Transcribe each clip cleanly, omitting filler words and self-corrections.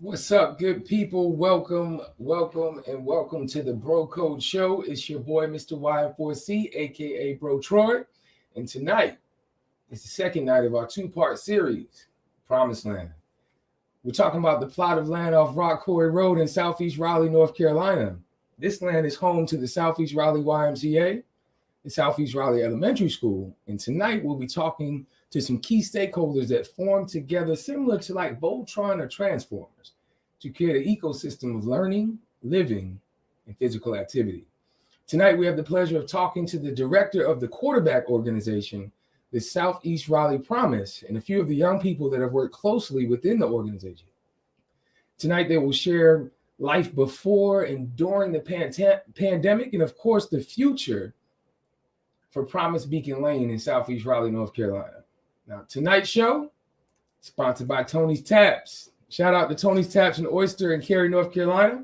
What's up, good people? Welcome to the Bro Code Show. It's your boy, Mr. Y4C, aka Bro Troy. And tonight is the second night of our two-part series, Promised Land. We're talking about the plot of land off Rock Quarry Road in Southeast Raleigh, North Carolina. This land is home to the Southeast Raleigh YMCA, the Southeast Raleigh Elementary School. And tonight we'll be talking to some key stakeholders that form together similar to like Voltron or Transformers to create an ecosystem of learning, living, and physical activity. Tonight, we have the pleasure of talking to the director of the quarterback organization, the Southeast Raleigh Promise, and a few of the young people that have worked closely within the organization. Tonight, they will share life before and during the pandemic, and of course, the future for Promise Beacon Lane in Southeast Raleigh, North Carolina. Now, tonight's show, sponsored by Tony's Taps. Shout out to Tony's Taps and Oyster in Cary, North Carolina.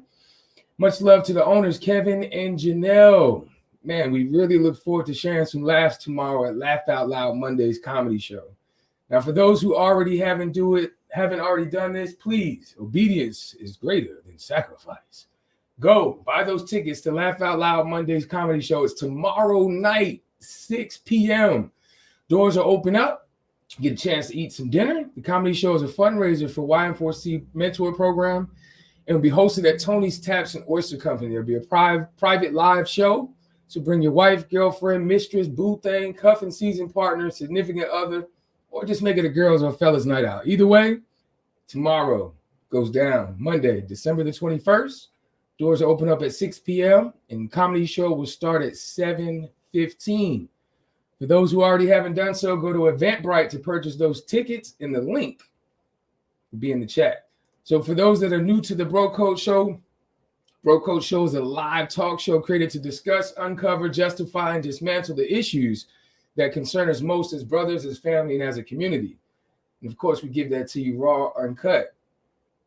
Much love to the owners, Kevin and Janelle. Man, we really look forward to sharing some laughs tomorrow at Laugh Out Loud Monday's comedy show. Now, for those who haven't already done this, please, obedience is greater than sacrifice. Go buy those tickets to Laugh Out Loud Monday's comedy show. It's tomorrow night, 6 p.m. Doors are open up. Get a chance to eat some dinner. The comedy show is a fundraiser for YM4C Mentor Program. It will be hosted at Tony's Taps and Oyster Company. There'll be a private live show. So bring your wife, girlfriend, mistress, boo thing, cuffing season partner, significant other, or just make it a girls or fellas night out. Either way, tomorrow goes down. Monday, December the 21st. Doors are open up at 6 p.m. and comedy show will start at 7:15. For those who already haven't done so, go to Eventbrite to purchase those tickets, and the link will be in the chat. So for those that are new to the Bro Code Show is a live talk show created to discuss, uncover, justify, and dismantle the issues that concern us most as brothers, as family, and as a community. And of course, we give that to you raw, uncut,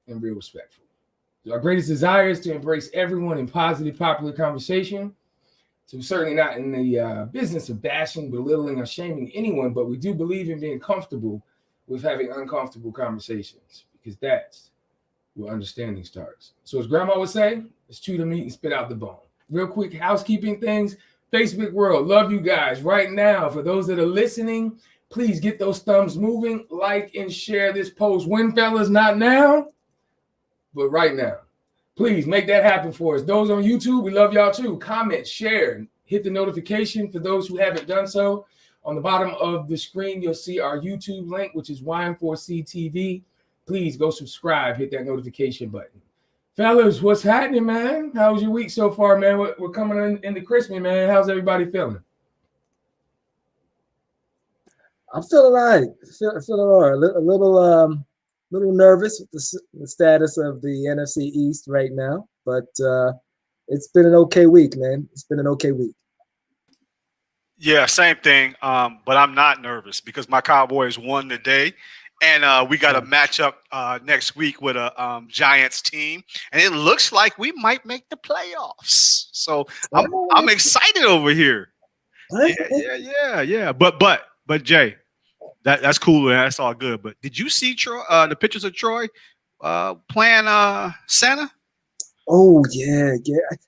and real respectful. So our greatest desire is to embrace everyone in positive, popular conversation. So we're certainly not in the business of bashing, belittling, or shaming anyone, but we do believe in being comfortable with having uncomfortable conversations because that's where understanding starts. So as Grandma would say, let's chew the meat and spit out the bone. Real quick housekeeping things. Facebook world, love you guys. Right now, for those that are listening, please get those thumbs moving, like and share this post. When, fellas, not now, but right now. Please make that happen for us. Those on YouTube, we love y'all too. Comment, share, hit the notification for those who haven't done so. On the bottom of the screen, you'll see our YouTube link, which is YM4C TV. Please go subscribe, hit that notification button. Fellas, what's happening, man? How was your week so far, man? We're coming into Christmas, man. How's everybody feeling? I'm feeling all right. Feeling all right. A little nervous with the status of the NFC East right now, but it's been an okay week, man. It's been an okay week. Yeah, same thing. But I'm not nervous because my Cowboys won today, and we got a matchup next week with a Giants team, and it looks like we might make the playoffs. So I'm excited over here. Yeah. But Jay. That's cool and that's all good. But did you see Troy, the pictures of Troy playing Santa? Oh yeah.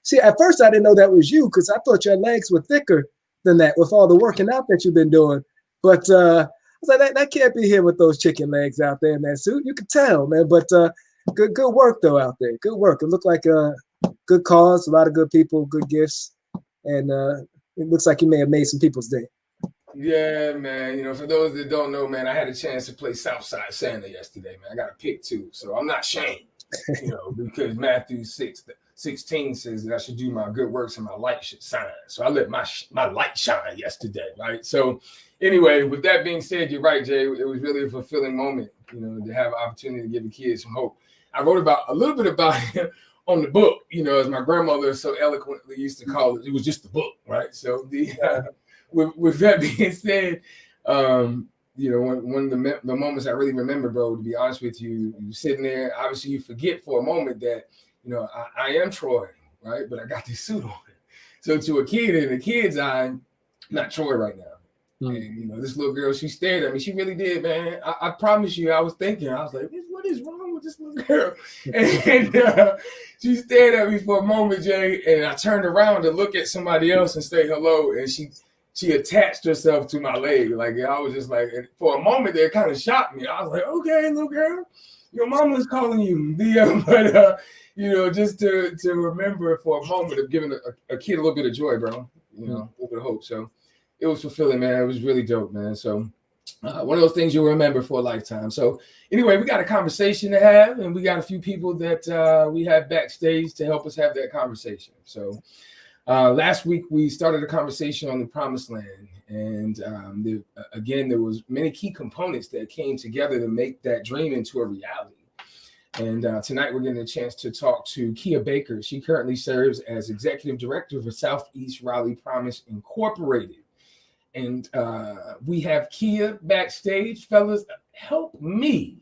See, at first I didn't know that was you because I thought your legs were thicker than that with all the working out that you've been doing. But I was like, that can't be him with those chicken legs out there in that suit. You could tell, man. But good work though out there. Good work. It looked like a good cause, a lot of good people, good gifts, and it looks like you may have made some people's day. Yeah, man. You know, for those that don't know, man, I had a chance to play Southside Santa yesterday, man. I got a pick too, so I'm not ashamed, you know, because Matthew 6:16 says that I should do my good works and my light should shine. So I let my light shine yesterday, right? So anyway, with that being said, you're right, Jay. It was really a fulfilling moment, you know, to have an opportunity to give the kids some hope. I wrote a little bit about him on the book, you know, as my grandmother so eloquently used to call it. It was just the book, right? So with that being said, you know, one of the moments I really remember, bro, to be honest with you, you sitting there, obviously you forget for a moment that, you know, I am Troy, right? But I got this suit on. So to a kid in a kid's eye, I'm not Troy right now. And, you know, this little girl, she stared at me. She really did, man. I promise you, I was thinking, I was like, what is wrong with this little girl. And she stared at me for a moment, Jay, and I turned around to look at somebody else and say hello, and she attached herself to my leg. Like, I was just like, for a moment there, it kind of shocked me. I was like, okay, little girl, your mama's calling you. But just to remember for a moment of giving a kid a little bit of joy, bro, a little bit of hope. So it was fulfilling, man. It was really dope, man. So one of those things you'll remember for a lifetime. So anyway, we got a conversation to have, and we got a few people that we have backstage to help us have that conversation. So last week we started a conversation on the promised land, and there was many key components that came together to make that dream into a reality. And tonight we're getting a chance to talk to Kia Baker. She currently serves as executive director for Southeast Raleigh Promise Incorporated. And we have Kia backstage. Fellas, help me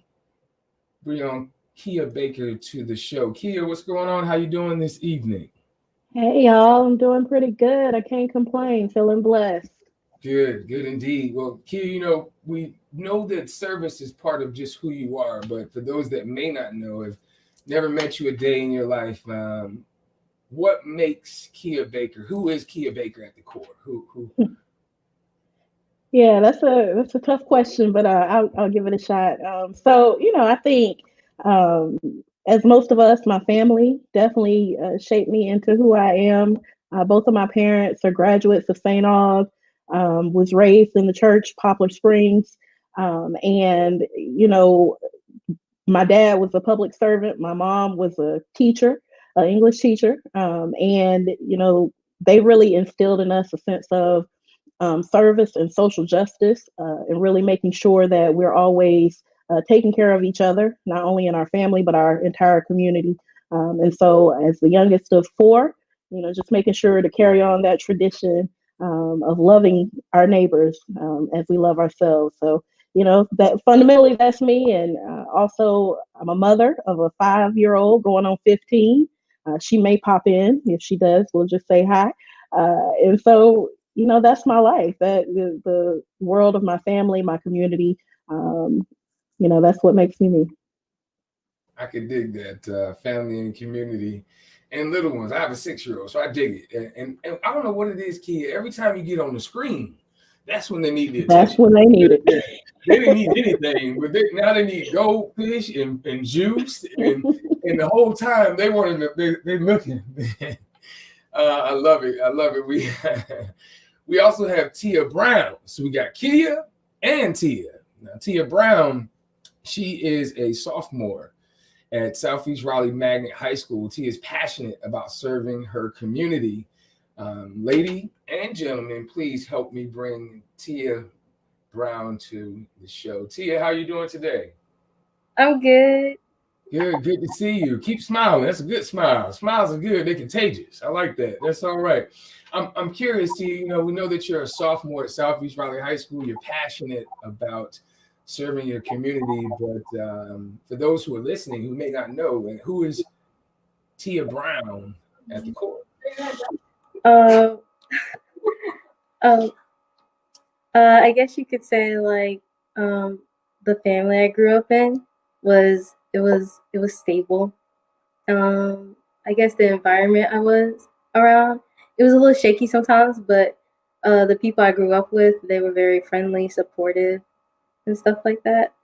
bring on Kia Baker to the show. Kia, what's going on? How you doing this evening? Hey, y'all. I'm doing pretty good. I can't complain. Feeling blessed. Good indeed. Well, Kia, we know that service is part of just who you are, but for those that may not know, have never met you a day in your life, what makes Kia Baker? Who is Kia Baker at the core? Who? Yeah, that's a tough question, but I'll give it a shot. So I think as most of us, my family definitely shaped me into who I am. Both of my parents are graduates of St. Aug. Was raised in the church, Poplar Springs, and my dad was a public servant. My mom was a teacher, an English teacher, and they really instilled in us a sense of service and social justice, and really making sure that we're always taking care of each other, not only in our family, but our entire community. And so as the youngest of four, just making sure to carry on that tradition of loving our neighbors as we love ourselves. So, that fundamentally that's me. And also I'm a mother of a 5-year-old going on 15. She may pop in. If she does, we'll just say hi. And so, that's my life, that the world of my family, my community, that's what makes me me. I can dig that, family and community and little ones. I have a 6-year-old, so I dig it. And I don't know what it is, kid. Every time you get on the screen, that's when they need the attention. That's when they need it. They didn't need anything, but now they need goldfish and juice. And the whole time they they're looking. I love it. We also have Tia Brown. So we got Kia and Tia. Now, Tia Brown, she is a sophomore at Southeast Raleigh Magnet High School. Tia is passionate about serving her community. Lady and gentlemen, please help me bring Tia Brown to the show. Tia, how you doing today? I'm good. Good to see you. Keep smiling. That's a good smile. Smiles are good. They're contagious. I like that. That's all right. I'm curious, Tia. We know that you're a sophomore at Southeast Raleigh High School. You're passionate about serving your community, but for those who are listening who may not know, who is Tia Brown at the core? I guess you could say like the family I grew up in was stable. I guess the environment I was around, it was a little shaky sometimes, but the people I grew up with, they were very friendly, supportive, and stuff like that.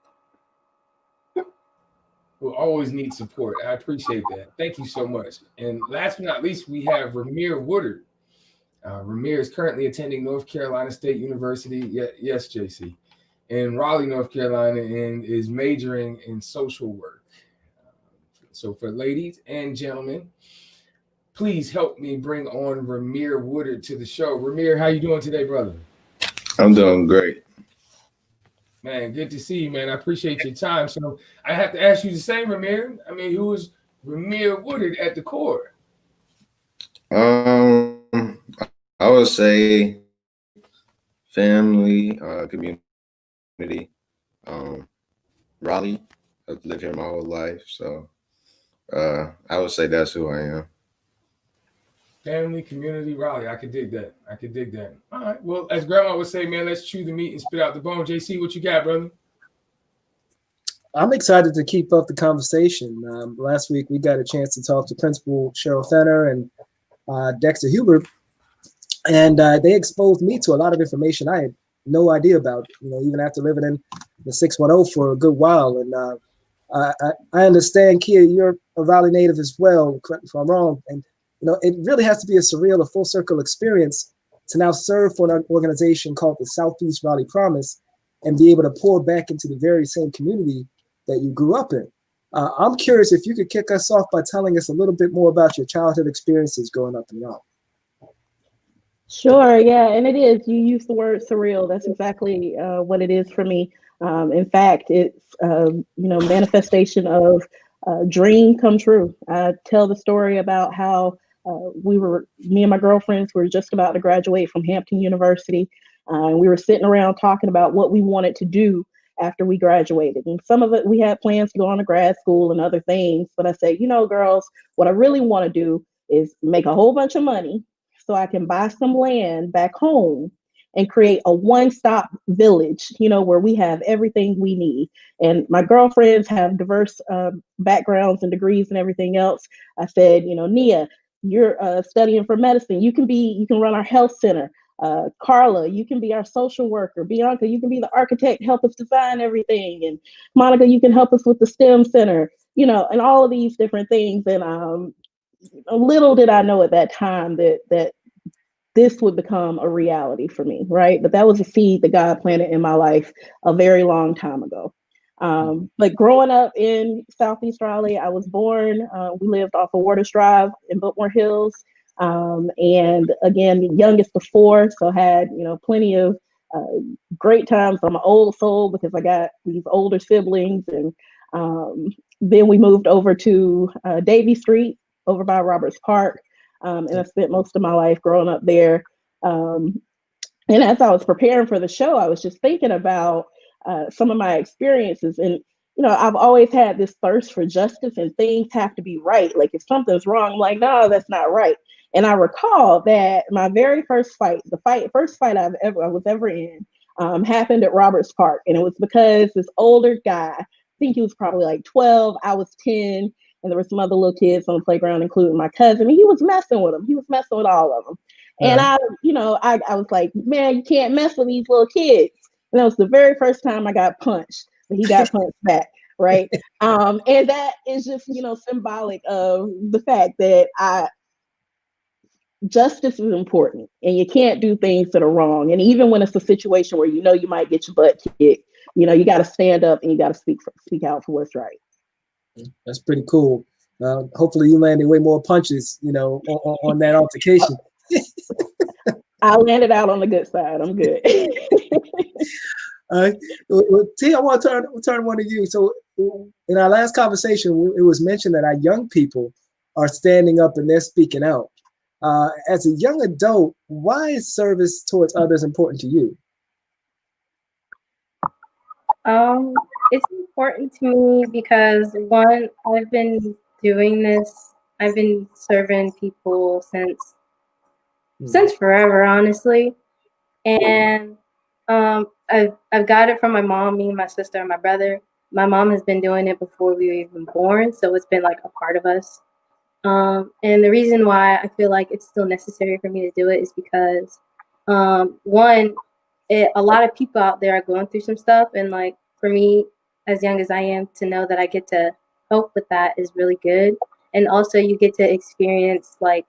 We'll always need support. I appreciate that. Thank you so much. And last but not least, we have Ramir Woodard. Ramir is currently attending North Carolina State University, yes, JC, in Raleigh, North Carolina, and is majoring in social work. So for ladies and gentlemen, please help me bring on Ramir Woodard to the show. Ramir, how you doing today, brother? I'm doing great. Man, good to see you, man. I appreciate your time. So I have to ask you the same, Ramir. I mean, who is Ramir Woodard at the core? I would say family, community, Raleigh. I've lived here my whole life, so I would say that's who I am. Family, community, Raleigh. I could dig that. All right. Well, as Grandma would say, man, let's chew the meat and spit out the bone. JC, what you got, brother? I'm excited to keep up the conversation. Last week, we got a chance to talk to Principal Cheryl Fenner and Dexter Huber, and they exposed me to a lot of information I had no idea about, even after living in the 610 for a good while. And I understand, Kia, you're a Raleigh native as well, correct me if I'm wrong. And, it really has to be a surreal, a full circle experience to now serve for an organization called the Southeast Raleigh Promise and be able to pour back into the very same community that you grew up in. I'm curious if you could kick us off by telling us a little bit more about your childhood experiences growing up in Raleigh. Sure, yeah, and it is. You use the word surreal. That's exactly what it is for me. In fact, it's manifestation of dream come true. I tell the story about how me and my girlfriends were just about to graduate from Hampton University, and we were sitting around talking about what we wanted to do after we graduated. And some of it, we had plans to go on to grad school and other things. But I said, girls, what I really want to do is make a whole bunch of money so I can buy some land back home and create a one-stop village, where we have everything we need. And my girlfriends have diverse backgrounds and degrees and everything else. I said, Nia, you're studying for medicine. You can run our health center. Carla, you can be our social worker. Bianca, you can be the architect, help us design everything. And Monica, you can help us with the STEM center, and all of these different things. And little did I know at that time that this would become a reality for me, right? But that was a seed that God planted in my life a very long time ago. But growing up in Southeast Raleigh, I was born, we lived off of Waters Drive in Biltmore Hills. And again, the youngest of four, so had, plenty of great times. I'm an old soul because I got these older siblings. And then we moved over to Davie Street over by Roberts Park. And I spent most of my life growing up there. And as I was preparing for the show, I was just thinking about some of my experiences. And, I've always had this thirst for justice, and things have to be right. Like if something's wrong, I'm like, no, that's not right. And I recall that my very first fight, first fight I was ever in, happened at Roberts Park. And it was because this older guy, I think he was probably like 12, I was 10. And there were some other little kids on the playground, including my cousin. And he was messing with them. He was messing with all of them. And I was like, man, you can't mess with these little kids. And that was the very first time I got punched, but he got punched back, right? And that is just, symbolic of the fact that justice is important, and you can't do things that are wrong. And even when it's a situation where you might get your butt kicked, you got to stand up and you got to speak out for what's right. That's pretty cool. Hopefully you landed way more punches, on that altercation. I landed out on the good side. I'm good. T, I want to turn one to you. So in our last conversation, it was mentioned that our young people are standing up and they're speaking out. As a young adult, why is service towards others important to you? It's important to me because one, I've been doing this. I've been serving people since forever, honestly. And I've got it from my mom, me, my sister, and my brother. My mom has been doing it before we were even born, so it's been like a part of us. And the reason why I feel like it's still necessary for me to do it is because one, a lot of people out there are going through some stuff, and like for me, as young as I am, to know that I get to help with that is really good. And also you get to experience like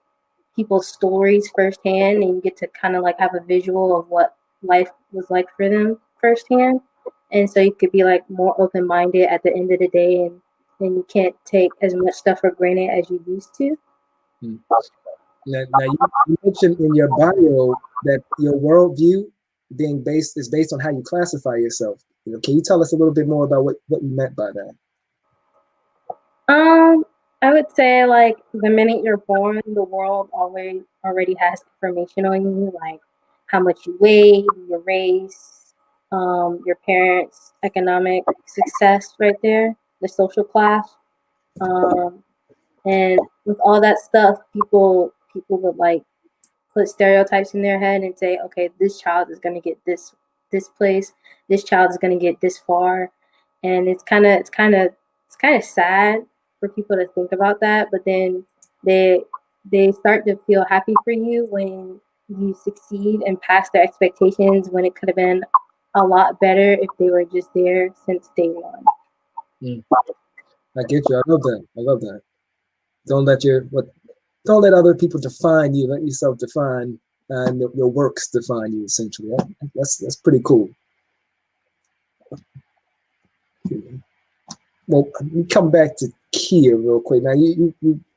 people's stories firsthand, and you get to kind of like have a visual of what life was like for them firsthand. And so you could be like more open-minded at the end of the day, and you can't take as much stuff for granted as you used to. Now you mentioned in your bio that your worldview is based on how you classify yourself. Can you tell us a little bit more about what you meant by that? I would say like the minute you're born, the world already has information on you, like how much you weigh, your race, your parents' economic success right there, the social class. And with all that stuff, people would like put stereotypes in their head and say, okay, this child is going to get this place, this child is going to get this far. and it's kind of sad for people to think about that, but then they start to feel happy for you when you succeed and pass their expectations, when it could have been a lot better if they were just there since day one. I get you. I love that. I love that. Don't let other people define you. Let yourself define, and your works define you. Essentially, that's pretty cool. Well, we come back to Kia real quick. Now, you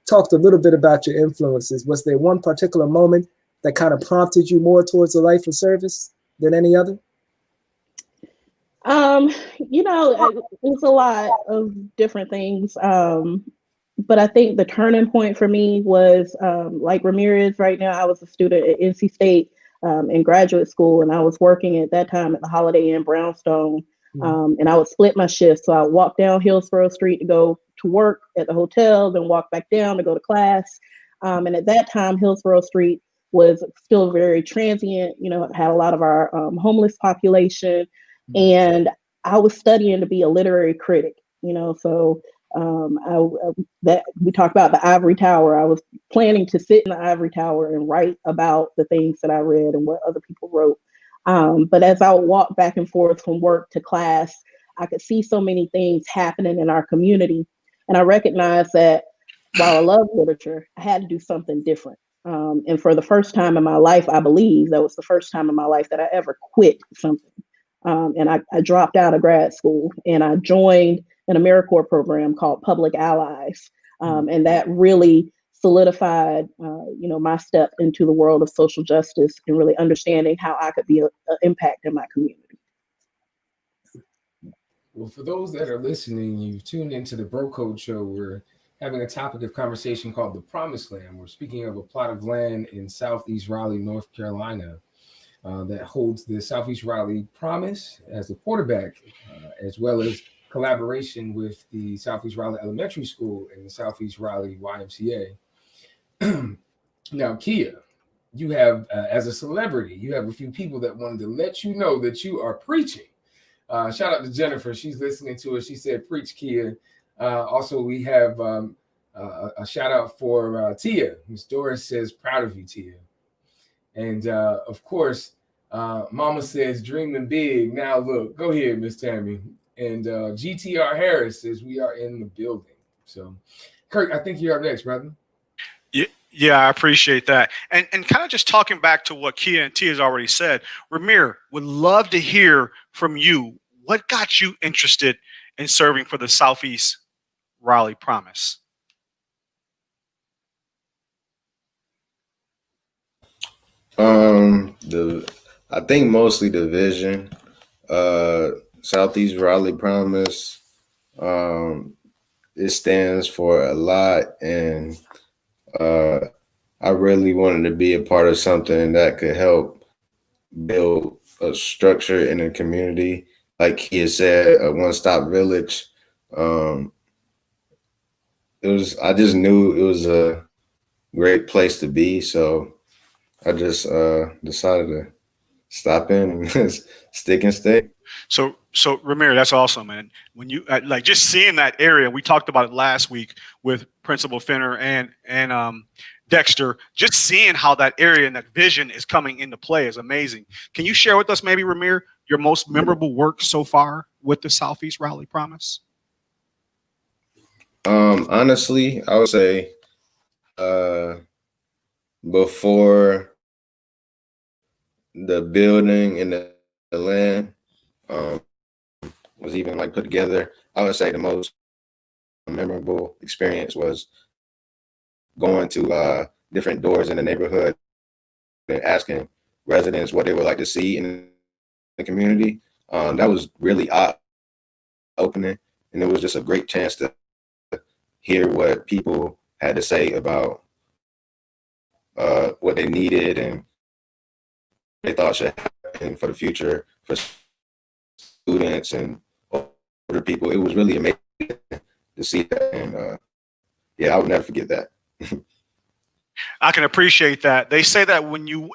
talked a little bit about your influences. Was there one particular moment that kind of prompted you more towards a life of service than any other? It's a lot of different things. But I think the turning point for me was like Ramrez. Right now, I was a student at NC State in graduate school, and I was working at that time at the Holiday Inn Brownstone. And I would split my shifts. So I would walk down Hillsborough Street to go to work at the hotel, then walk back down to go to class. And at that time, Hillsborough Street was still very transient. It had a lot of our homeless population. And I was studying to be a literary critic, so that we talked about the ivory tower. I was planning to sit in the ivory tower and write about the things that I read and what other people wrote. But as I would walk back and forth from work to class, I could see so many things happening in our community. And I recognized that while I love literature, I had to do something different. And for the first time in my life, I believe that was the first time in my life that I ever quit something. And I dropped out of grad school and I joined an AmeriCorps program called Public Allies. And that really solidified, my step into the world of social justice and really understanding how I could be an impact in my community. Well, for those that are listening, you've tuned into the Bro Code Show. We're having a topic of conversation called the Promised Land. We're speaking of a plot of land in Southeast Raleigh, North Carolina, that holds the Southeast Raleigh Promise as the quarterback, as well as collaboration with the Southeast Raleigh Elementary School and the Southeast Raleigh YMCA. Now, Kia, you have, as a celebrity, you have a few people that wanted to let you know that you are preaching. Shout out to Jennifer. She's listening to us. She said, preach, Kia. Also, we have a shout out for Tia. Miss Doris says, proud of you, Tia. And of course, Mama says, dreaming big. Now look, go ahead, Miss Tammy. And GTR Harris says, we are in the building. So, Kirk, I think you're up next, brother. Yeah, I appreciate that. And kind of just talking back to what Kia and Tia has already said, Ramir, would love to hear from you. What got you interested in serving for the Southeast Raleigh Promise? I think mostly the vision. Southeast Raleigh Promise. It stands for a lot, and I really wanted to be a part of something that could help build a structure in a community. Like he had said, a one-stop village. I just knew it was a great place to be, so I just decided to stop in and stick and stay. So Ramir, that's awesome, man. When you like just seeing that area, we talked about it last week with Principal Finner and Dexter. Just seeing how that area and that vision is coming into play is amazing. Can you share with us, maybe, Ramir, your most memorable work so far with the Southeast Raleigh Promise? Honestly, I would say before the building and the land was even like put together, I would say the most memorable experience was going to different doors in the neighborhood and asking residents what they would like to see in the community. That was really eye-opening, and it was just a great chance to hear what people had to say about what they needed and they thought should happen for the future for students and older people. It was really amazing to see that, and yeah, I would never forget that. I can appreciate that. They say that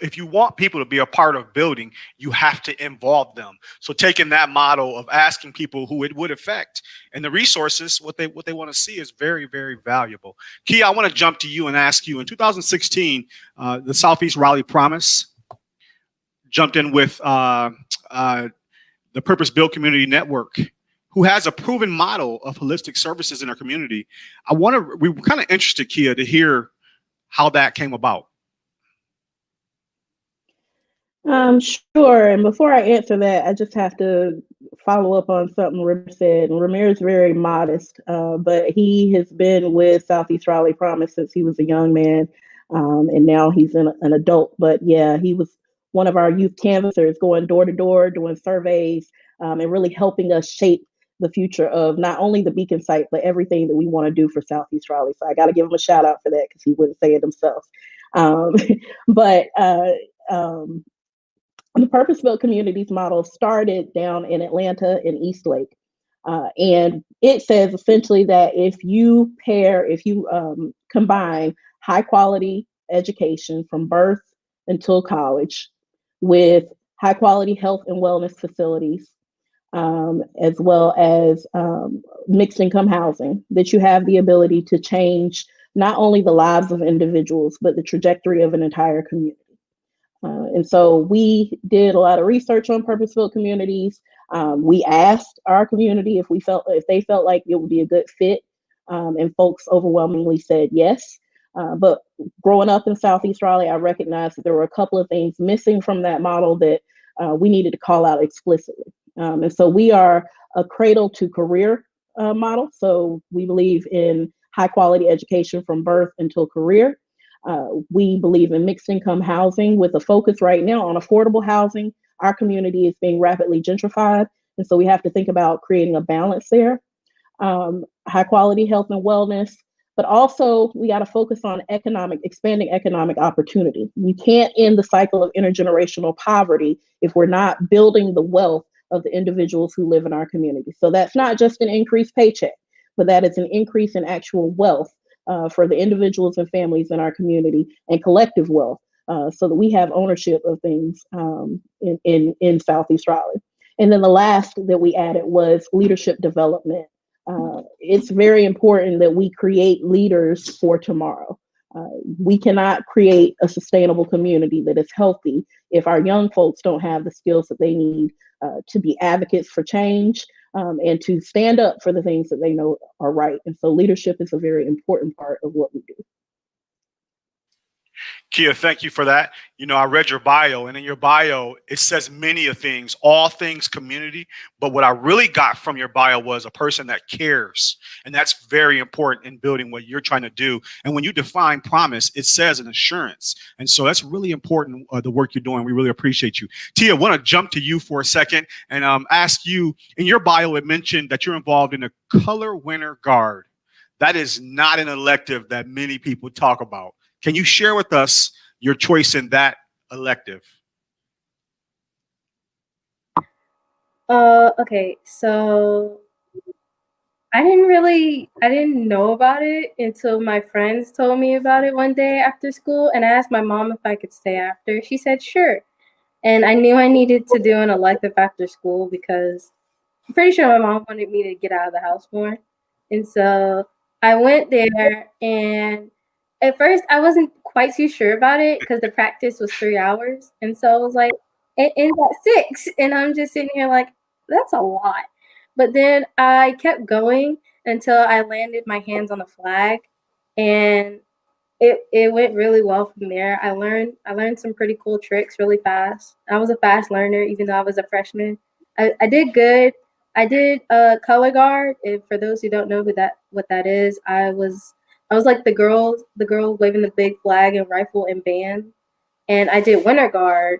if you want people to be a part of building, you have to involve them. So taking that model of asking people who it would affect and the resources, what they want to see is very, very valuable. Kia, I want to jump to you and ask you, in 2016, the Southeast Raleigh Promise jumped in with the Purpose Built Community Network, who has a proven model of holistic services in our community. We were kind of interested, Kia, to hear how that came about. Sure. And before I answer that, I just have to follow up on something Ramrez said. And Ramrez is very modest, but he has been with Southeast Raleigh Promise since he was a young man, and now he's an adult. But yeah, he was one of our youth canvassers, going door to door, doing surveys, and really helping us shape the future of not only the Beacon site, but everything that we want to do for Southeast Raleigh. So I got to give him a shout out for that, because he wouldn't say it himself. But the Purpose-Built Communities model started down in Atlanta in Eastlake. And it says essentially that if you combine high quality education from birth until college with high quality health and wellness facilities, as well as mixed income housing, that you have the ability to change not only the lives of individuals, but the trajectory of an entire community. And so we did a lot of research on purpose-built communities. We asked our community if they felt like it would be a good fit, and folks overwhelmingly said yes. But growing up in Southeast Raleigh, I recognized that there were a couple of things missing from that model that we needed to call out explicitly. And so we are a cradle to career model. So we believe in high quality education from birth until career. We believe in mixed income housing with a focus right now on affordable housing. Our community is being rapidly gentrified, and so we have to think about creating a balance there. High quality health and wellness, but also we got to focus on expanding economic opportunity. We can't end the cycle of intergenerational poverty if we're not building the wealth of the individuals who live in our community. So that's not just an increased paycheck, but that is an increase in actual wealth for the individuals and families in our community, and collective wealth, so that we have ownership of things in Southeast Raleigh. And then the last that we added was leadership development. It's very important that we create leaders for tomorrow. We cannot create a sustainable community that is healthy if our young folks don't have the skills that they need to be advocates for change, and to stand up for the things that they know are right. And so leadership is a very important part of what we do. Kia, thank you for that. You know, I read your bio, and in your bio, it says many of things, all things community. But what I really got from your bio was a person that cares. And that's very important in building what you're trying to do. And when you define promise, it says an assurance. And so that's really important, the work you're doing. We really appreciate you. Tia, I want to jump to you for a second and ask you, in your bio, it mentioned that you're involved in a color winter guard. That is not an elective that many people talk about. Can you share with us your choice in that elective? Okay, so I didn't know about it until my friends told me about it one day after school, and I asked my mom if I could stay after. She said sure. And I knew I needed to do an elective after school because I'm pretty sure my mom wanted me to get out of the house more. And so I went there, and at first I wasn't quite too sure about it because the practice was 3 hours. And so I was like, it ends at 6. And I'm just sitting here like, that's a lot. But then I kept going until I landed my hands on the flag, and it went really well from there. I learned some pretty cool tricks really fast. I was a fast learner, even though I was a freshman. I did good. I did color guard. And for those who don't know what that is, I was like the girl waving the big flag and rifle and band. And I did winter guard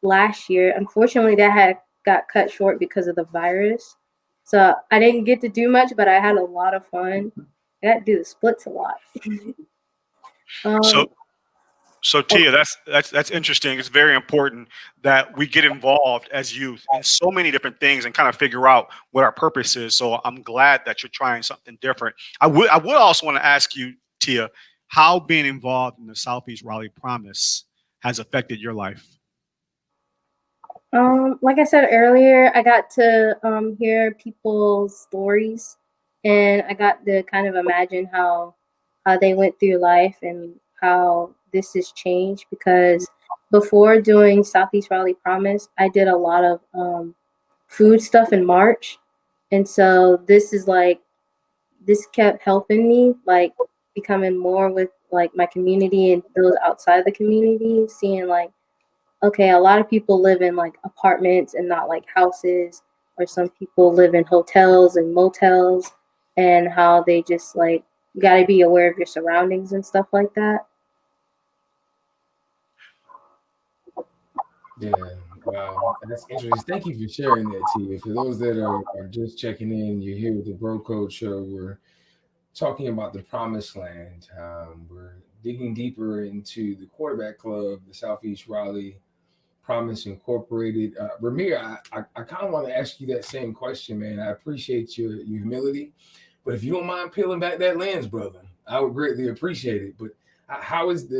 last year. Unfortunately, that got cut short because of the virus. So I didn't get to do much, but I had a lot of fun. I got to do the splits a lot. So Tia, that's interesting. It's very important that we get involved as youth in so many different things and kind of figure out what our purpose is. So I'm glad that you're trying something different. I would also want to ask you, Tia, how being involved in the Southeast Raleigh Promise has affected your life. Like I said earlier, I got to hear people's stories, and I got to kind of imagine how they went through life and how this has changed. Because before doing Southeast Raleigh Promise, I did a lot of food stuff in March, and so this kept helping me, like becoming more with like my community and those outside the community, seeing like, okay, a lot of people live in like apartments and not like houses, or some people live in hotels and motels, and how they just like, you got to be aware of your surroundings and stuff like that. Yeah, wow, that's interesting. Thank you for sharing that, Tia. For those that are just checking in, you're here with the Bro Code Show. We're talking about the Promised Land. We're digging deeper into the quarterback club, the Southeast Raleigh Promise Incorporated. Ramir, I kind of want to ask you that same question, man. I appreciate your humility, but if you don't mind peeling back that lens, brother, I would greatly appreciate it. But how is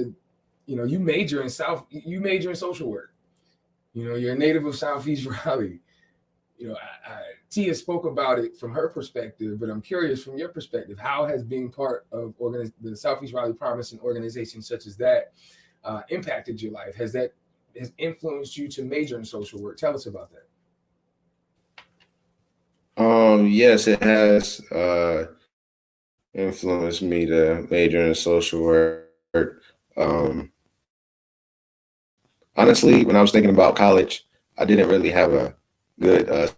you major in social work. You're a native of Southeast Raleigh. Tia spoke about it from her perspective, but I'm curious from your perspective, how has being part of the Southeast Raleigh Promise and organizations such as that impacted your life? Has influenced you to major in social work? Tell us about that. Yes, it has influenced me to major in social work. Honestly, when I was thinking about college, I didn't really have a good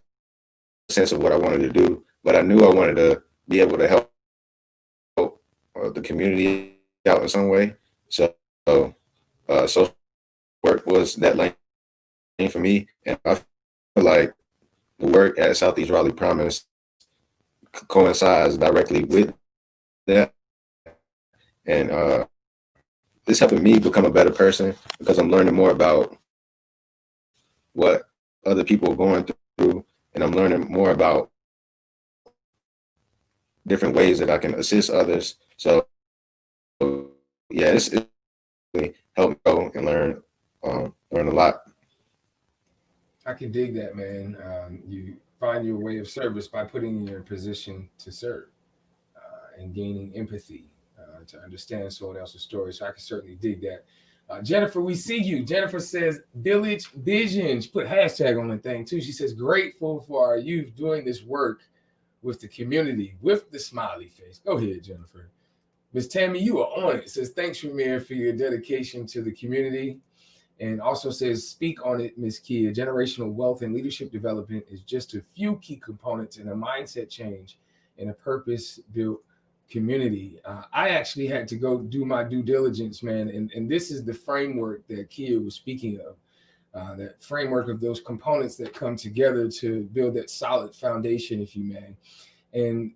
sense of what I wanted to do, but I knew I wanted to be able to help the community out in some way. So social work was that lane for me, and I feel like the work at Southeast Raleigh Promise coincides directly with that, and it's helping me become a better person because I'm learning more about what other people are going through, and I'm learning more about different ways that I can assist others. So yeah, it's really helped me grow and learn a lot. I can dig that, man. You find your way of service by putting in your position to serve and gaining empathy to understand someone else's story. So I can certainly dig that. Jennifer, we see you. Jennifer says, Village Vision. She put hashtag on the thing too. She says, grateful for our youth doing this work with the community, with the smiley face. Go ahead, Jennifer. Miss Tammy, you are on it. Says, thanks, Ramir, for your dedication to the community. And also says, speak on it, Miss Kia. Generational wealth and leadership development is just a few key components in a mindset change in a purpose-built community. I actually had to go do my due diligence, man. And this is the framework that Kia was speaking of, that framework of those components that come together to build that solid foundation, if you may. And,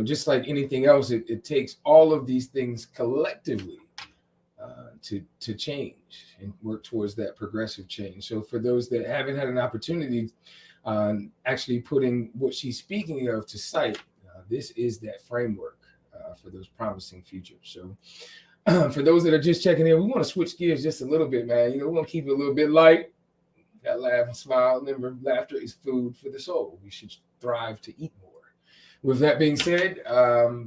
just like anything else, it takes all of these things collectively to change and work towards that progressive change. So for those that haven't had an opportunity actually putting what she's speaking of to sight, this is that framework for those promising futures. So for those that are just checking in, we want to switch gears just a little bit, man. We want to keep it a little bit light. Got laugh and smile. Remember, laughter is food for the soul. We should strive to eat more. With that being said,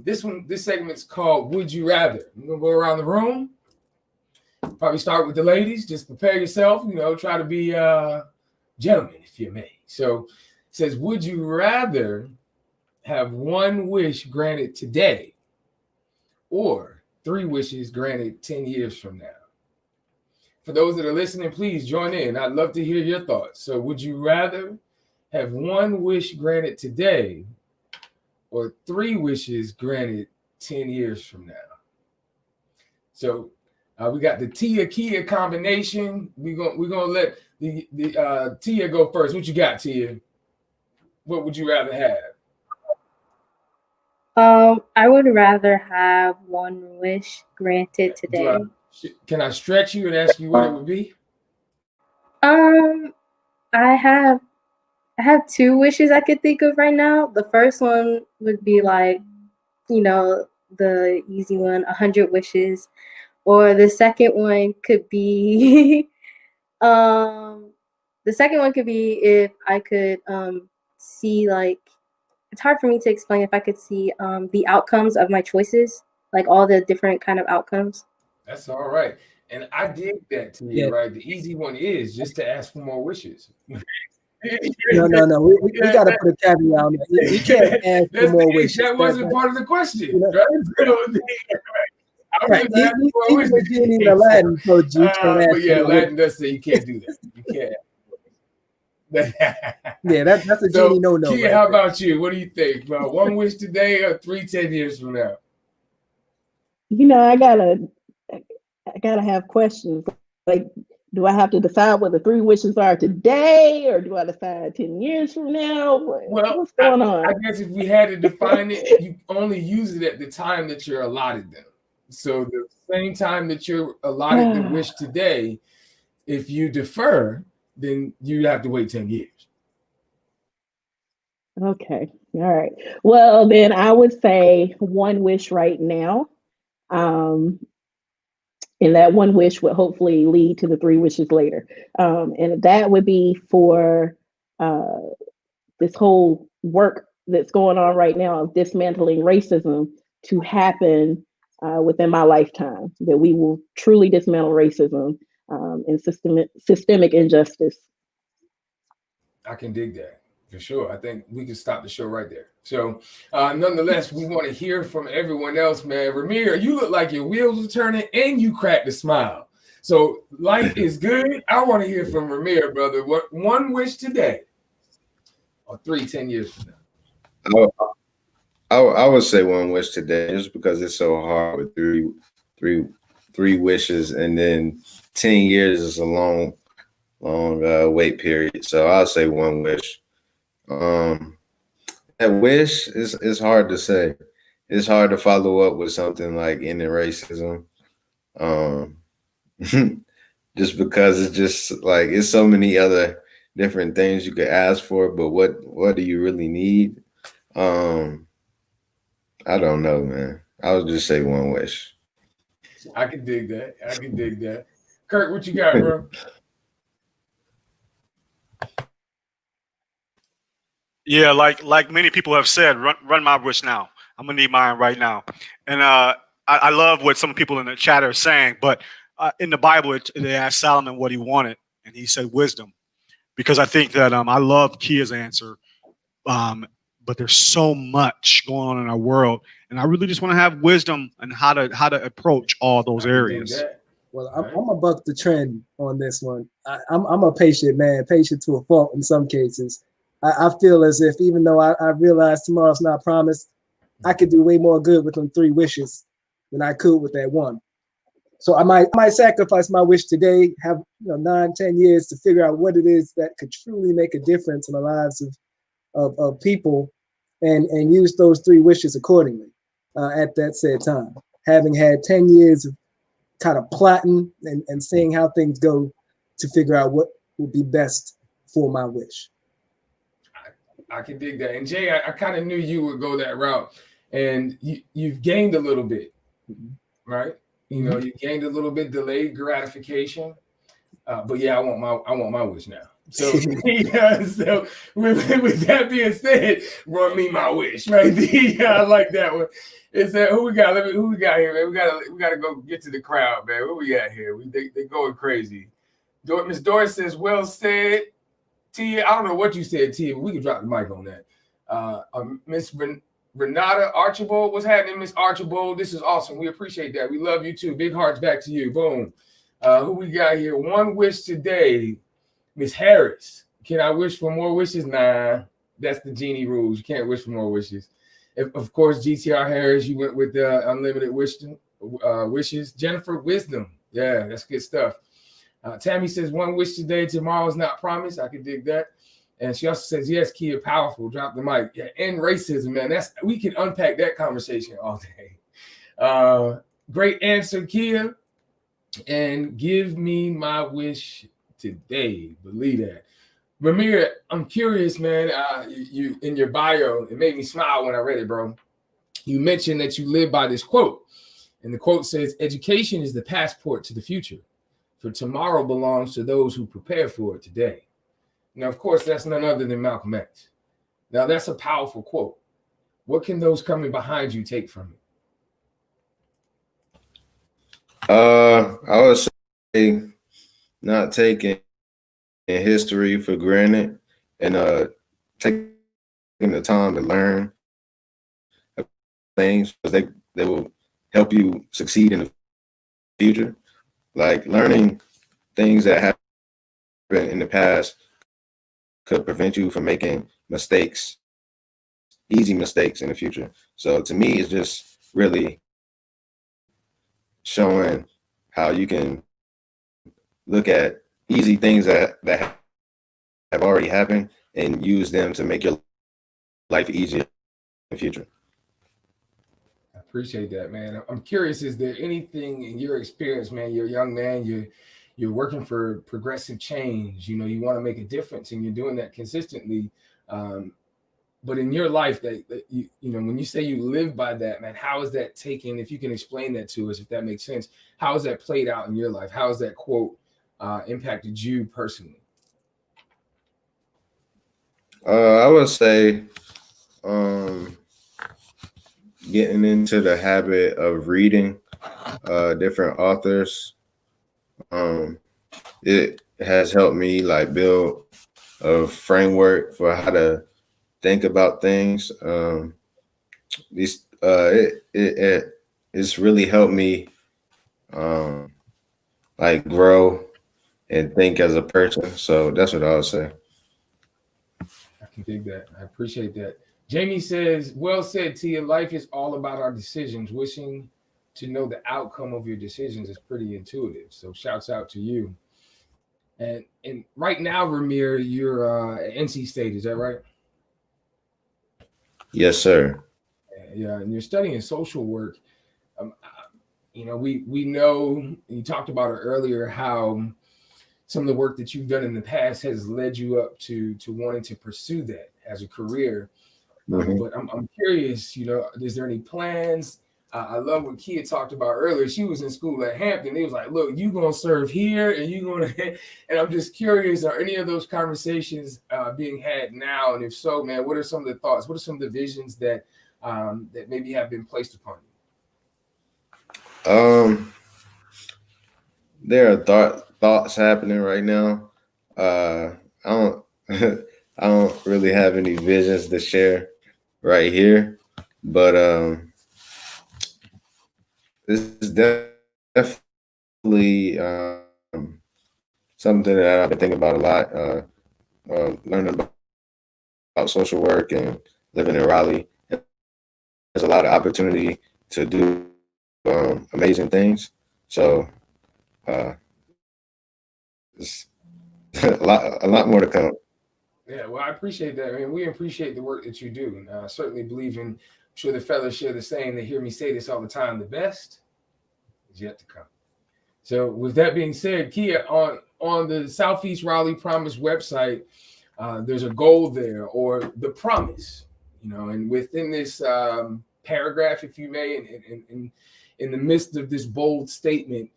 this segment's called Would You Rather? We're going to go around the room. Probably start with the ladies. Just prepare yourself, try to be gentlemen, if you may. So it says, would you rather have one wish granted today or 3 wishes granted 10 years from now? For those that are listening, please join in. I'd love to hear your thoughts. So would you rather have 1 wish granted today or 3 wishes granted 10 years from now? So we got the Tia Kia combination. We're gonna let the Tia go first. What you got, Tia? What would you rather have? I would rather have 1 wish granted today. Can I stretch you and ask you what it would be? I have 2 wishes I could think of right now. The first one would be like, the easy one, 100 wishes. Or the second one could be, if I could see, like, it's hard for me to explain, if I could see the outcomes of my choices, like all the different kind of outcomes. That's all right. And I dig that to you, Yeah. right? The easy one is just to ask for more wishes. No. We got to put a caveat on that. You can't ask for more wishes. That wasn't part of the question, you know, right? I'm right. just asking for Even wishes. the genie in Aladdin told you can't ask but yeah, for more Aladdin does say you can't do that. You can't. Yeah, that's a So, genie no-no. Kia, right how there. about you? What do you think? About one wish today or 10 years from now? You know, I gotta have questions. Like, do I have to decide what the 3 wishes are today, or do I decide 10 years from now? What's going on? I guess if we had to define it, you only use it at the time that you're allotted them. So the same time that you're allotted the wish today, if you defer, then you have to wait 10 years. Okay. All right. Well, then I would say 1 wish right now. And that 1 wish would hopefully lead to the 3 wishes later. And that would be for this whole work that's going on right now of dismantling racism to happen within my lifetime, that we will truly dismantle racism and systemic injustice. I can dig that for sure. I think we can stop the show right there. So nonetheless, we want to hear from everyone else, man. Ramir, you look like your wheels are turning and you cracked a smile. So life is good. I want to hear from Ramir, brother. What 1 wish today or 10 years from now? I would say 1 wish today, just because it's so hard with three wishes, and then 10 years is a long wait period. So I'll say 1 wish. That wish is hard to say. It's hard to follow up with something like ending racism. Just because it's just like, it's so many other different things you could ask for, but what do you really need? I don't know, man. I would just say 1 wish. I can dig that. Kirk, what you got, bro? Yeah, like many people have said, run my wish now. I'm gonna need mine right now. And I love what some people in the chat are saying, but in the Bible, they asked Solomon what he wanted, and he said wisdom, because I think that I love Kia's answer, but there's so much going on in our world, and I really just want to have wisdom and how to approach all those areas. Well, I'm a buck the trend on this one. I'm a patient man, patient to a fault in some cases. I feel as if, even though I realize tomorrow's not promised, I could do way more good with them 3 wishes than I could with that 1. So I might sacrifice my wish today, have 9, 10 years to figure out what it is that could truly make a difference in the lives of people, and use those 3 wishes accordingly at that said time. Having had 10 years of kind of plotting and seeing how things go to figure out what would be best for my wish. I can dig that. And Jay, I kind of knew you would go that route, and you've gained a little bit, right? You know, you gained a little bit, delayed gratification, but yeah, I want my wish now. So, so with that being said, run me my wish, right? I like that one. Is that who we got? Who we got here, man? We gotta go get to the crowd, man. What we got here? They going crazy. Miss Doris says, "Well said." Tia, I don't know what you said, Tia, but we can drop the mic on that. Miss Renata Archibald, what's happening, Miss Archibald? This is awesome. We appreciate that. We love you too. Big hearts back to you. Boom. Who we got here? 1 wish today. Miss Harris. Can I wish for more wishes? Nah, that's the genie rules. You can't wish for more wishes. Of course, GTR Harris, you went with unlimited wishes. Jennifer Wisdom. Yeah, that's good stuff. Tammy says 1 wish today, tomorrow's not promised. I can dig that. And she also says, yes, Kia, powerful. Drop the mic. Yeah, and racism, man. We can unpack that conversation all day. Great answer, Kia. And give me my wish today. Believe that. Ramir, I'm curious, man. You in your bio, it made me smile when I read it, bro. you mentioned that you live by this quote. And the quote says, education is the passport to the future, for tomorrow belongs to those who prepare for it today. Now, of course, that's none other than Malcolm X. Now, that's a powerful quote. What can those coming behind you take from it? I would say not taking history for granted and taking the time to learn things, because they will help you succeed in the future. Like learning things that happened in the past could prevent you from making mistakes, easy mistakes in the future. So to me, it's just really showing how you can look at easy things that have already happened and use them to make your life easier in the future. I appreciate that, man. I'm curious, is there anything in your experience, man, you're a young man, you're working for progressive change, you know, you want to make a difference and you're doing that consistently. But in your life that you know, when you say you live by that, man, how is that taken? If you can explain that to us, if that makes sense, how has that played out in your life? How has that quote impacted you personally? I would say getting into the habit of reading different authors. It has helped me like build a framework for how to think about things. It's really helped me like grow and think as a person. So that's what I would say. I can dig that. I appreciate that. Jamie says, well said, Tia. Life is all about our decisions. Wishing to know the outcome of your decisions is pretty intuitive. So shouts out to you. And right now, Ramir, you're at NC State, is that right? Yes, sir. Yeah, and you're studying social work. You know, we know, you talked about it earlier, how some of the work that you've done in the past has led you up to wanting to pursue that as a career. Mm-hmm. But I'm curious, you know, is there any plans? I love what Kia talked about earlier. She was in school at Hampton. It was like, look, you're going to serve here and you're going to, and I'm just curious, are any of those conversations being had now? And if so, man, what are some of the thoughts? What are some of the visions that that maybe have been placed upon you? There are thoughts happening right now. I don't I don't really have any visions to share right here, but this is definitely something that I've been thinking about a lot. Learning about social work and living in Raleigh, there's a lot of opportunity to do amazing things. So it's a lot more to come. Yeah, well, I appreciate that. I mean, we appreciate the work that you do, and I certainly believe in. I'm sure the fellas share the same. They hear me say this all the time. The best is yet to come. So, with that being said, Kia, on the Southeast Raleigh Promise website, there's a goal there, or the promise, you know, and within this paragraph, if you may, in the midst of this bold statement,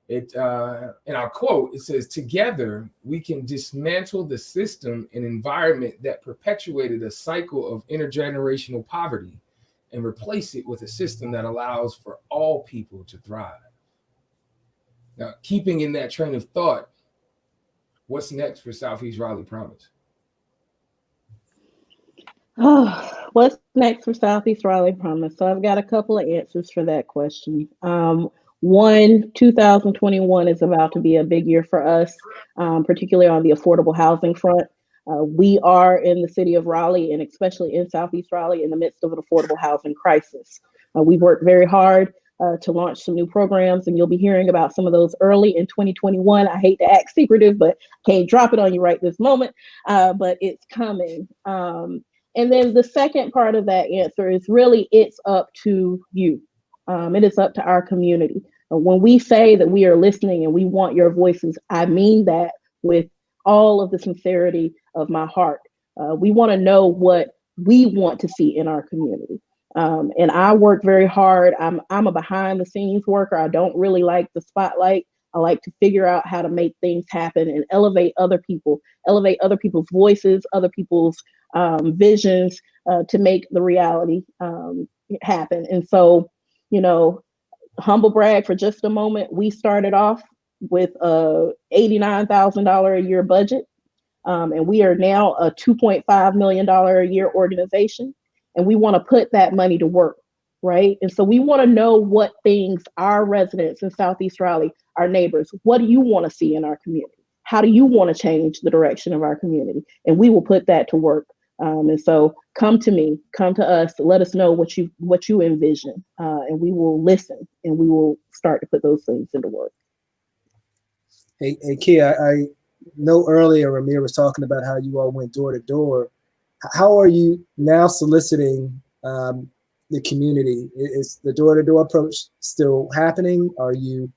it in our quote, it says, together we can dismantle the system and environment that perpetuated a cycle of intergenerational poverty and replace it with a system that allows for all people to thrive. Now, keeping in that train of thought, what's next for Southeast Raleigh Promise? Oh, what's next for Southeast Raleigh Promise? So I've got a couple of answers for that question. One, 2021 is about to be a big year for us, particularly on the affordable housing front. We are in the city of Raleigh, and especially in Southeast Raleigh, in the midst of an affordable housing crisis. We've worked very hard to launch some new programs, and you'll be hearing about some of those early in 2021. I hate to act secretive, but can't drop it on you right this moment, but it's coming. And then the second part of that answer is really, it's up to you. It is up to our community. When we say that we are listening and we want your voices, I mean that with all of the sincerity of my heart. We want to know what we want to see in our community. And I work very hard. I'm a behind the scenes worker. I don't really like the spotlight. I like to figure out how to make things happen and elevate other people's voices, other people's visions to make the reality happen. And so, you know, humble brag for just a moment. We started off with a $89,000 a year budget, and we are now a $2.5 million a year organization, and we want to put that money to work, right? And so we want to know what things our residents in Southeast Raleigh, our neighbors, what do you want to see in our community? How do you want to change the direction of our community? And we will put that to work. And so come to me, come to us, let us know what you envision, and we will listen and we will start to put those things into work. Hey, Kia, I know earlier Ramir was talking about how you all went door to door. How are you now soliciting the community? Is the door to door approach still happening? Are you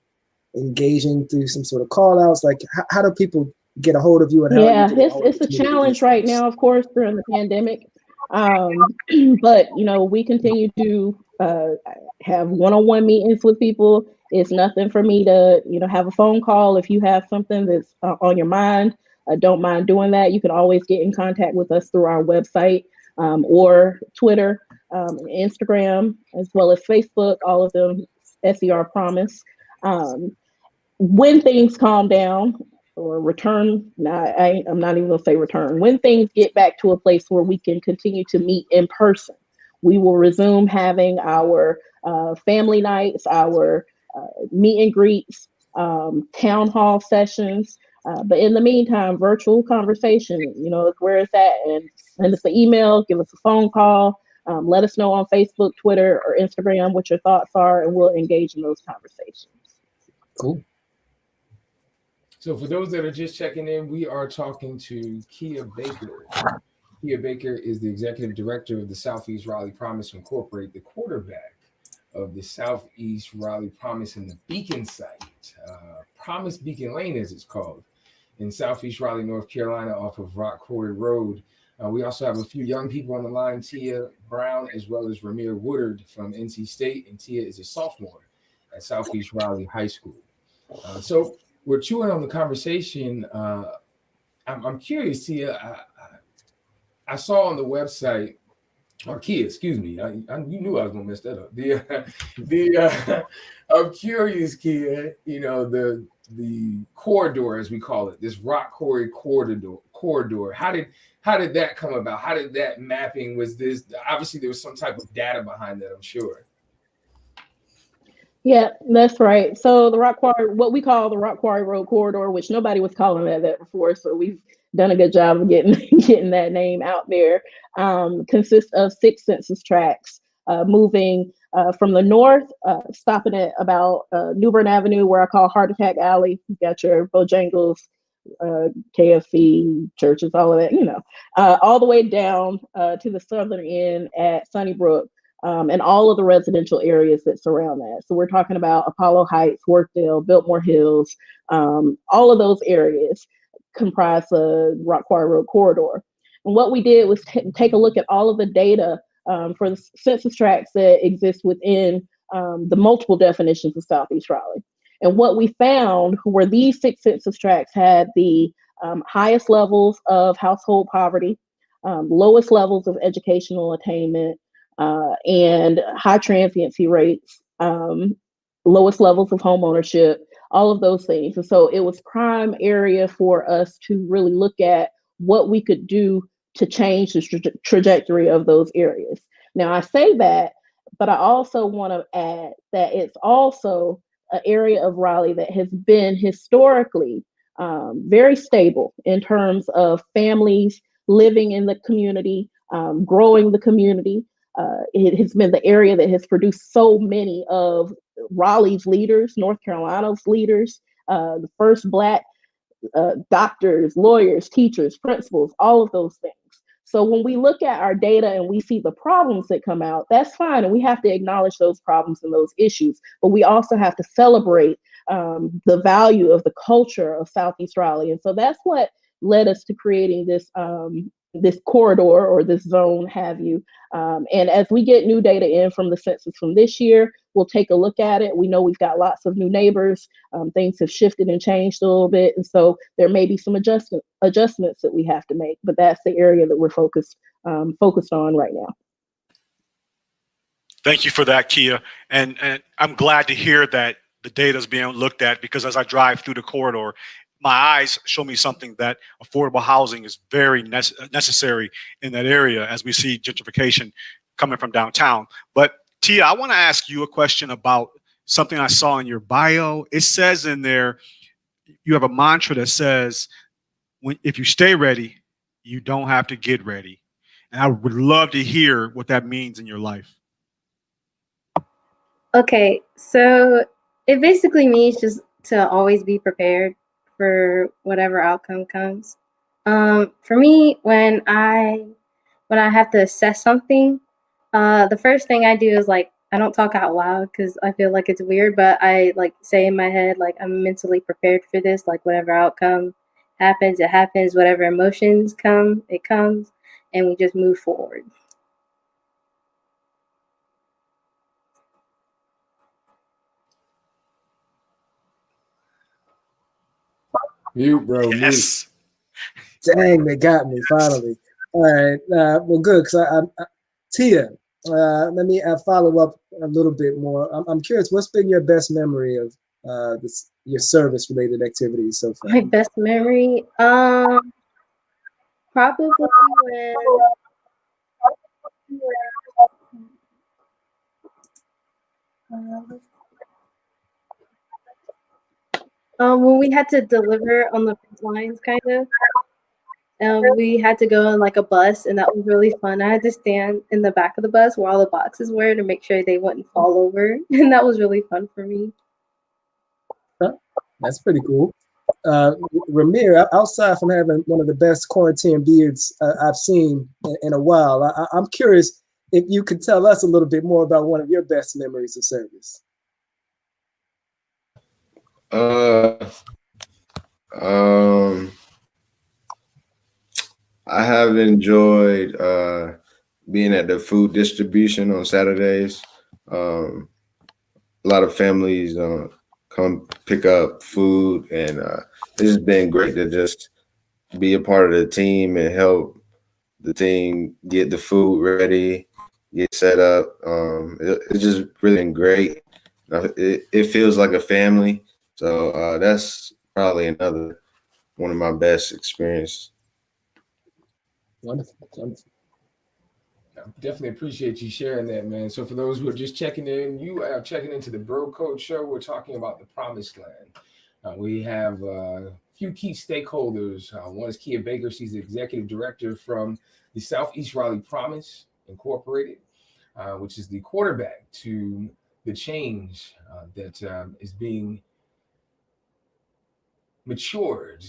engaging through some sort of call outs? Like how do people get a hold of you? And yeah, it's a challenge right now, of course, during the pandemic. But you know, we continue to have one-on-one meetings with people. It's nothing for me to, you know, have a phone call if you have something that's on your mind. I don't mind doing that. You can always get in contact with us through our website or Twitter, Instagram, as well as Facebook. All of them, SER Promise. When things calm down or return, I'm not even gonna say return. When things get back to a place where we can continue to meet in person, we will resume having our family nights, our meet and greets, town hall sessions. But in the meantime, virtual conversation, you know, is where it's at. And send us an email, give us a phone call, let us know on Facebook, Twitter, or Instagram what your thoughts are, and we'll engage in those conversations. Cool. So for those that are just checking in, we are talking to Kia Baker. Kia Baker is the executive director of the Southeast Raleigh Promise Incorporated, the quarterback of the Southeast Raleigh Promise and the Beacon site, Promise Beacon Lane as it's called, in Southeast Raleigh, North Carolina, off of Rock Quarry Road. We also have a few young people on the line, Tia Brown, as well as Ramir Woodard from NC State, and Tia is a sophomore at Southeast Raleigh High School. So we're chewing on the conversation. I'm curious, Tia. I saw on the website, or Kia, excuse me. You knew I was gonna mess that up. I'm curious, Kia. You know, the corridor, as we call it, this Rock Quarry corridor. How did that come about? How did that mapping? Was this obviously there was some type of data behind that, I'm sure. Yeah, that's right. So the Rock Quarry, what we call the Rock Quarry Road corridor, which nobody was calling that before, so we've done a good job of getting that name out there, consists of 6 census tracts, moving from the north, stopping at about New Bern Avenue, where I call Heart Attack Alley. You got your Bojangles, KFC, churches, all of that, you know, all the way down to the southern end at Sunnybrook. And all of the residential areas that surround that. So we're talking about Apollo Heights, Workdale, Biltmore Hills, all of those areas comprise the Rock Quarry Road corridor. And what we did was take a look at all of the data for the census tracts that exist within the multiple definitions of Southeast Raleigh. And what we found were these 6 census tracts had the highest levels of household poverty, lowest levels of educational attainment, and high transiency rates, lowest levels of home ownership, all of those things. And so it was prime area for us to really look at what we could do to change the trajectory of those areas. Now I say that, but I also want to add that it's also an area of Raleigh that has been historically very stable in terms of families living in the community, growing the community. It has been the area that has produced so many of Raleigh's leaders, North Carolina's leaders, the first Black doctors, lawyers, teachers, principals, all of those things. So when we look at our data and we see the problems that come out, that's fine. And we have to acknowledge those problems and those issues. But we also have to celebrate the value of the culture of Southeast Raleigh. And so that's what led us to creating this this corridor or this zone, have you. And as we get new data in from the census from this year, we'll take a look at it. We know we've got lots of new neighbors. Things have shifted and changed a little bit. And so there may be some adjustments that we have to make, but that's the area that we're focused on right now. Thank you for that, Kia. And I'm glad to hear that the data is being looked at, because as I drive through the corridor, my eyes show me something that affordable housing is very necessary in that area as we see gentrification coming from downtown. But Tia, I want to ask you a question about something I saw in your bio. It says in there, you have a mantra that says, if you stay ready, you don't have to get ready. And I would love to hear what that means in your life. Okay, so it basically means just to always be prepared for whatever outcome comes. For me, when I have to assess something, the first thing I do is I don't talk out loud because I feel like it's weird, but I say in my head, I'm mentally prepared for this, whatever outcome happens, it happens, whatever emotions come, it comes, and we just move forward. Mute, bro. Yes. Dang, they got me finally. All right, well, good. Because Tia, let me follow up a little bit more. I'm curious, what's been your best memory of your service-related activities so far? My best memory, probably when we had to deliver on the front lines, kind of. We had to go on a bus, and that was really fun. I had to stand in the back of the bus where all the boxes were to make sure they wouldn't fall over, and that was really fun for me. That's pretty cool. Ramir, outside from having one of the best quarantine beards I've seen in a while, I'm curious if you could tell us a little bit more about one of your best memories of service. I have enjoyed being at the food distribution on Saturdays. A lot of families come pick up food, and it's just been great to just be a part of the team and help the team get the food ready, get set up. It's just really been great. It feels like a family. So that's probably another one of my best experiences. Wonderful. I definitely appreciate you sharing that, man. So for those who are just checking in, you are checking into the Bro Code Show. We're talking about the Promised Land. We have a few key stakeholders. One is Kia Baker. She's the executive director from the Southeast Raleigh Promise Incorporated, which is the quarterback to the change that is being matured,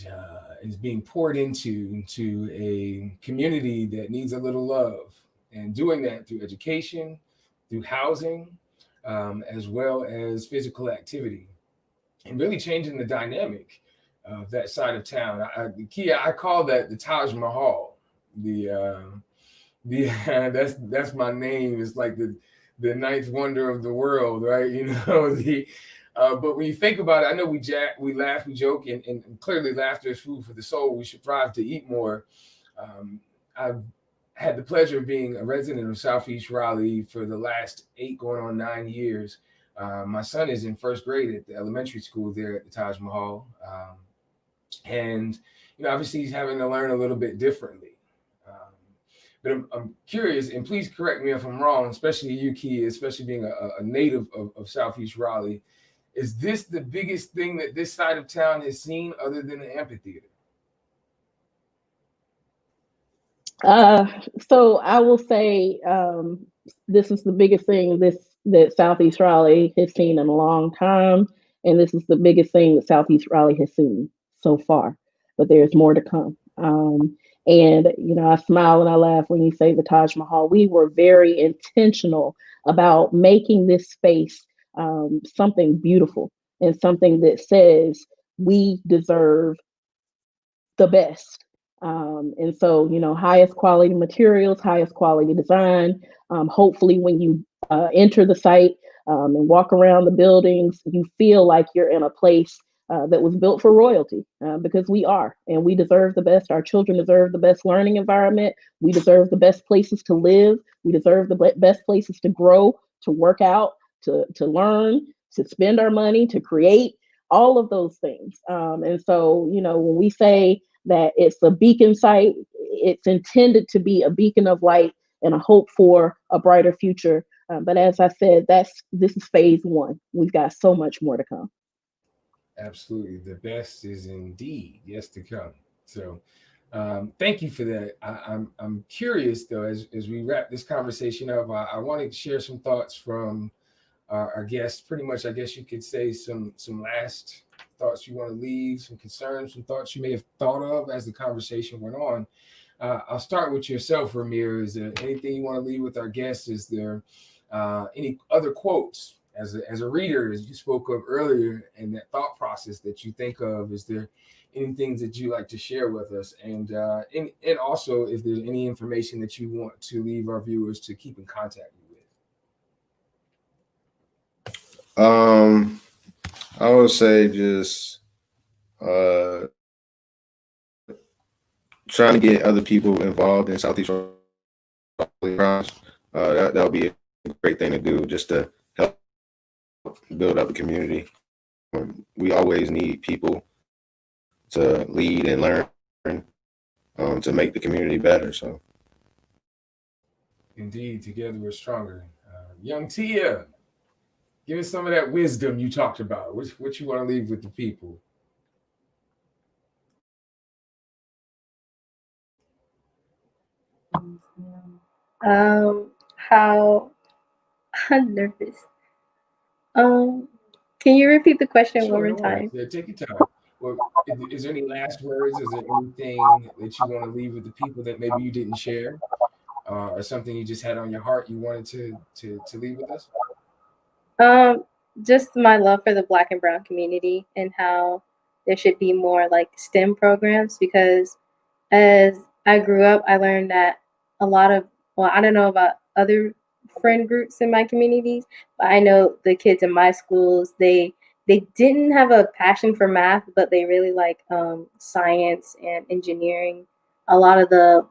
is being poured into a community that needs a little love, and doing that through education, through housing, as well as physical activity, and really changing the dynamic of that side of town. Kia, I call that the Taj Mahal. That's my name. It's like the ninth wonder of the world, right? You know, but when you think about it, I know we laugh, we joke, and clearly laughter is food for the soul. We should strive to eat more. I've had the pleasure of being a resident of Southeast Raleigh for the last 8 going on 9 years. My son is in first grade at the elementary school there at the Taj Mahal. And, you know, obviously he's having to learn a little bit differently. But I'm curious, and please correct me if I'm wrong, especially you, Kia, especially being a native of Southeast Raleigh. Is this the biggest thing that this side of town has seen other than the amphitheater? So I will say this is the biggest thing that Southeast Raleigh has seen in a long time, and this is the biggest thing that Southeast Raleigh has seen so far. But there's more to come. And you know, I smile and I laugh when you say the Taj Mahal. We were very intentional about making this space something beautiful and something that says we deserve the best. And so, you know, highest quality materials, highest quality design. Hopefully, when you enter the site and walk around the buildings, you feel like you're in a place that was built for royalty, because we are, and we deserve the best. Our children deserve the best learning environment. We deserve the best places to live. We deserve the best places to grow, to work out, to learn, to spend our money, to create, all of those things. And so, you know, when we say that it's a beacon site, it's intended to be a beacon of light and a hope for a brighter future. But as I said, this is phase one. We've got so much more to come. Absolutely. The best is indeed yes to come. So thank you for that. I'm curious though, as we wrap this conversation up, I want to share some thoughts from our guests. Pretty much, I guess you could say some last thoughts you want to leave, some concerns, some thoughts you may have thought of as the conversation went on. I'll start with yourself, Ramir. Is there anything you want to leave with our guests? Is there any other quotes as a reader, as you spoke of earlier, and that thought process that you think of? Is there any things that you like to share with us? And also, if there's any information that you want to leave our viewers to keep in contact with? I would say just trying to get other people involved in Southeast Raleigh. That would be a great thing to do, just to help build up the community. We always need people to lead and learn to make the community better. So, indeed, together we're stronger. Young Tia, give us some of that wisdom you talked about. What you want to leave with the people? How I'm nervous. Can you repeat the question one more time? Yeah, take your time. Well, is there any last words? Is there anything that you want to leave with the people that maybe you didn't share, or something you just had on your heart you wanted to leave with us? Just my love for the Black and Brown community, and how there should be more like STEM programs, because as I grew up, I learned that a lot of, well, I don't know about other friend groups in my communities, but I know the kids in my schools, they didn't have a passion for math, but they really like science and engineering. A lot of a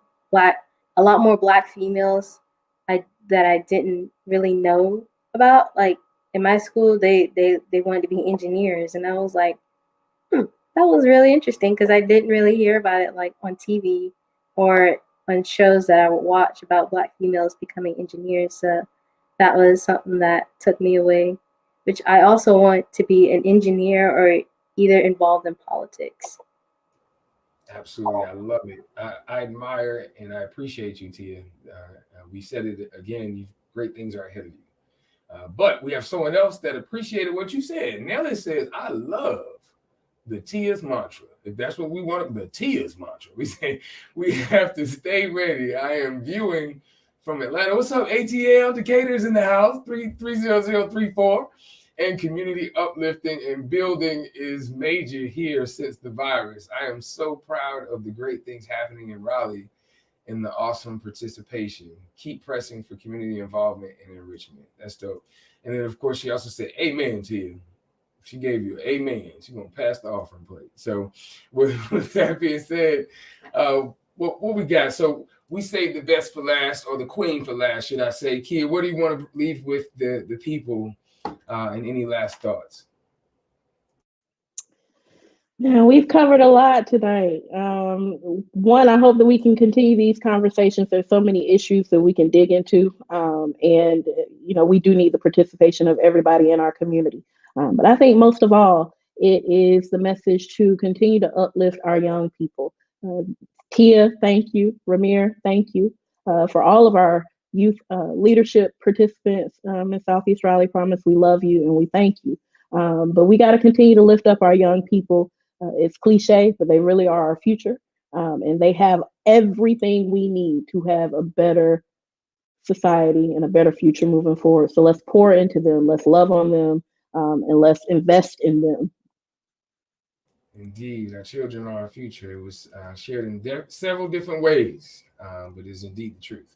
lot more Black females that I didn't really know about. Like in my school, they wanted to be engineers, and I was like, that was really interesting, because I didn't really hear about it like on TV or on shows that I would watch about Black females becoming engineers. So that was something that took me away, which I also want to be an engineer or either involved in politics. Absolutely. I love it. I admire and I appreciate you, Tia. We said it again, great things are ahead of you. But we have someone else that appreciated what you said. Nelly says, I love the Tia's mantra. If that's what we want, the Tia's mantra. We say we have to stay ready. I am viewing from Atlanta. What's up, ATL? Decatur's in the house, 30034. And community uplifting and building is major here since the virus. I am so proud of the great things happening in Raleigh and the awesome participation. Keep pressing for community involvement and enrichment. That's dope. And then, of course, she also said, amen to you. She gave you amen. She's going to pass the offering plate. So with that being said, what we got? So we saved the best for last, or the queen for last, should I say. Kia, what do you want to leave with the people, and any last thoughts? Now, we've covered a lot tonight. One, I hope that we can continue these conversations. There's so many issues that we can dig into. And, you know, we do need the participation of everybody in our community. But I think most of all, it is the message to continue to uplift our young people. Tia, thank you. Ramir, thank you for all of our youth leadership participants in Southeast Raleigh. Promise we love you and we thank you. But we got to continue to lift up our young people. It's cliche, but they really are our future. And they have everything we need to have a better society and a better future moving forward. So let's pour into them. Let's love on them. And let's invest in them. Indeed, our children are our future. It was shared in several different ways, but is indeed the truth.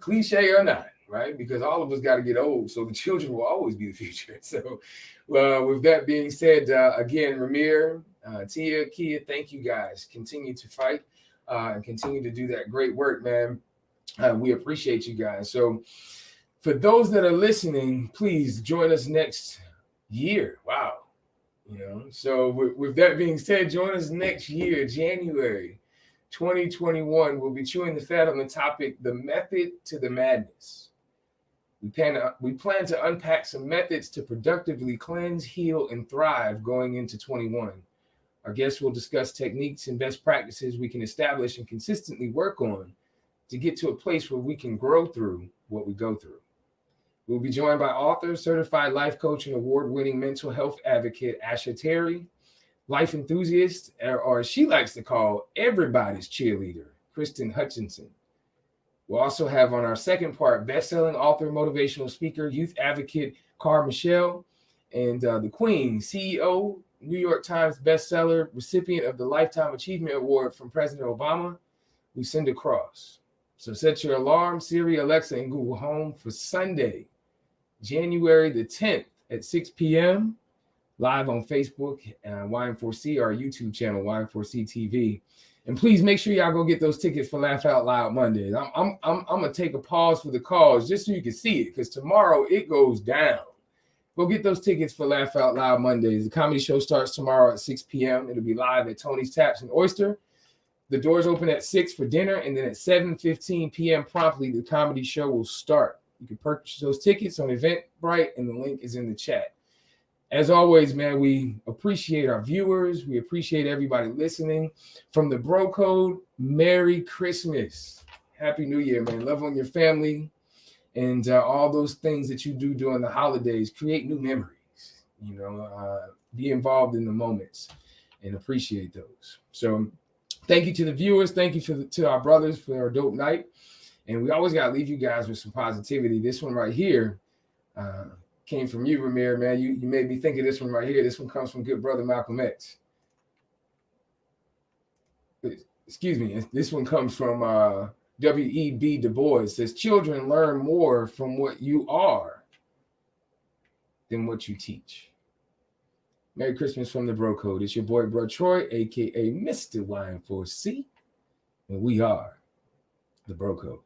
Cliche or not, right? Because all of us got to get old, so the children will always be the future. So, with that being said, again, Ramir, Tia, Kia, thank you guys. Continue to fight and continue to do that great work, man. We appreciate you guys. So, for those that are listening, please join us next year. Wow. So with that being said, join us next year, January 2021. We'll be chewing the fat on the topic, the method to the madness. We plan to unpack some methods to productively cleanse, heal, and thrive going into 21. Our guests will discuss techniques and best practices we can establish and consistently work on to get to a place where we can grow through what we go through. We'll be joined by author, certified life coach, and award-winning mental health advocate, Asha Terry, life enthusiast, or as she likes to call everybody's cheerleader, Kristen Hutchinson. We'll also have on our second part, best-selling author, motivational speaker, youth advocate, Cara Michelle, and the Queen, CEO, New York Times bestseller, recipient of the Lifetime Achievement Award from President Obama, Lucinda Cross. So set your alarm, Siri, Alexa, and Google Home for Sunday, January the 10th at 6 p.m. live on Facebook and YM4C, our YouTube channel, YM4C TV. And please make sure y'all go get those tickets for Laugh Out Loud Mondays. I'm gonna take a pause for the cause just so you can see it, because tomorrow it goes down. Go get those tickets for Laugh Out Loud Mondays. The comedy show starts tomorrow at 6 p.m. It'll be live at Tony's Taps and Oyster. The doors open at 6 for dinner, and then at 7:15 p.m. promptly, the comedy show will start. You can purchase those tickets on Eventbrite, and the link is in the chat. As always, man, we appreciate our viewers. We appreciate everybody listening. From the Bro Code, Merry Christmas. Happy New Year, man. Love on your family and all those things that you do during the holidays. Create new memories, be involved in the moments and appreciate those. So thank you to the viewers. Thank you to our brothers for our dope night. And we always got to leave you guys with some positivity. This one right here came from you, Ramir, man. You made me think of this one right here. This one comes from good brother Malcolm X. Excuse me. This one comes from W.E.B. Du Bois. It says, children learn more from what you are than what you teach. Merry Christmas from the Bro Code. It's your boy, Bro Troy, a.k.a. Mr. YM4C. And we are the Bro Code.